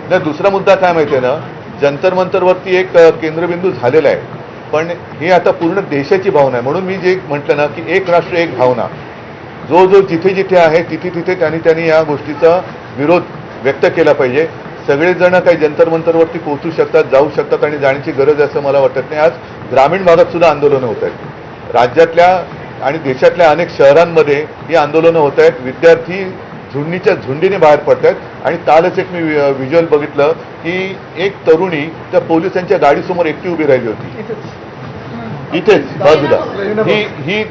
नाही, दुसरा मुद्दा काय माहिती आहे ना, जंतर मंतरवरती एक केंद्रबिंदू झालेला आहे, पण ही आता पूर्ण देशाची भावना आहे. म्हणून मी जे म्हटलं ना की एक राष्ट्र एक भावना, जो जो जिथे जिथे आहे तिथे तिथे त्यांनी या गोष्टीचा विरोध व्यक्त केला पाहिजे. सगळेजण काही जंतर मंतरवरती पोहोचू शकतात, जाऊ शकतात आणि जाण्याची गरज आहे असं मला वाटत नाही. आज ग्रामीण भागात सुद्धा आंदोलनं होत आहेत. राज्यातल्या आणि देशातल्या अनेक शहरांमध्ये ही आंदोलनं होत आहेत. विद्यार्थी झुंडीच्या झुंडीने बाहेर पडत आहेत. आणि कालच एक मी व्हिज्युअल बघितलं की एक तरुणी त्या पोलिसांच्या गाडीसमोर एकटी उभी राहिली होती, इथेच बाजूला.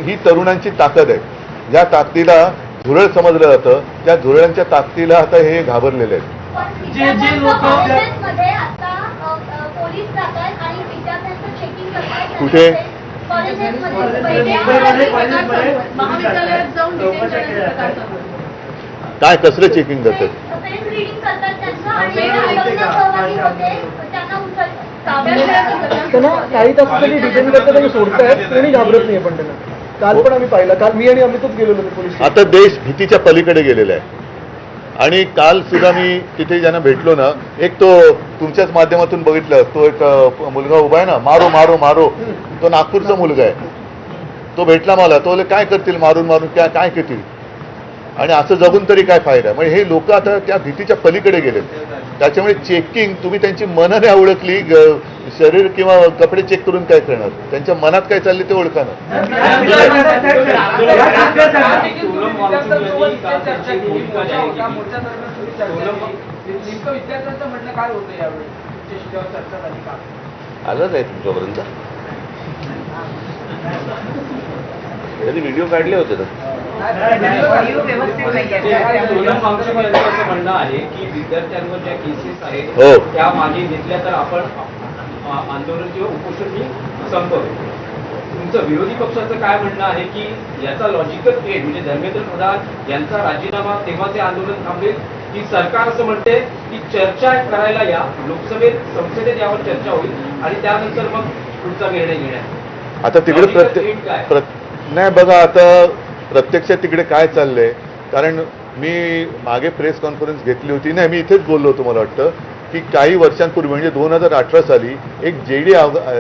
ही तरुणांची ताकद आहे. ज्या ताकदीला झुरळ समजलं जातं, त्या झुरळांच्या ताकदीला आता हे घाबरलेले आहेत. जे लोक पोलीस जातात आणि विद्यार्थ्यांचं चेकिंग करतात. कुठे? महाविद्यालयात जाऊन काय कसलं चेकिंग करतात? रीडिंग करतात त्यांचं आणि सहभागी होते त्यांना उचलतात. त्यांना काही तासासाठी डिटेन करतात आणि सोडतायत, कोणी घाबरत नाही. पण त्यांना काल पण आम्ही पाहिलं, काल मी आणि अमितच गेलेलो होतो पोलीस. आता देश भीतीच्या पलीकडे गेलेला आहे. आणि काल सुद्धा मी तिथे ज्यांना भेटलो ना, एक तो तुमच्याच माध्यमातून बघितलं, तो एक मुलगा उभा आहे ना, मारो मारो मारो, तो नागपूरचा मुलगा आहे. तो भेटला मला. तो बोले काय करतील मारून मारून, काय करतील, आणि असं जगून तरी काय फायदा. म्हणजे हे लोक आता त्या भीतीच्या पलीकडे गेलेत. त्याच्यामुळे चेकिंग तुम्ही त्यांची मनं नाही ओळखली, शरीर किंवा कपडे चेक करून काय करणार, त्यांच्या मनात काय चालले ते ओळखा ना. आलं नाही तुमच्यापर्यंत? त्यांनी व्हिडिओ काढले होते ना. असं म्हणणं आहे की विद्यार्थ्यांवर ज्या केसेस आहेत हो, त्या मागे घेतल्या तर आपण आंदोलन किंवा उपोषण ही संपवू. तुमचं विरोधी पक्षाचं काय म्हणणं आहे की याचा लॉजिकल एंड म्हणजे धर्मेंद्र प्रधान यांचा राजीनामा तेव्हा ते आंदोलन थांबेल, की सरकार असं म्हणते की चर्चा करायला या, लोकसभेत संसदेत यावर चर्चा होईल आणि त्यानंतर मग पुढचा निर्णय घेण्यात. आता तिकडे नाही बघा, आता प्रत्यक्षात तिकडे काय चाललंय. कारण मी मागे प्रेस कॉन्फरन्स घेतली होती. नाही, मी इथेच बोललो होतो, मला वाटतं की काही वर्षांपूर्वी म्हणजे 2018 साली एक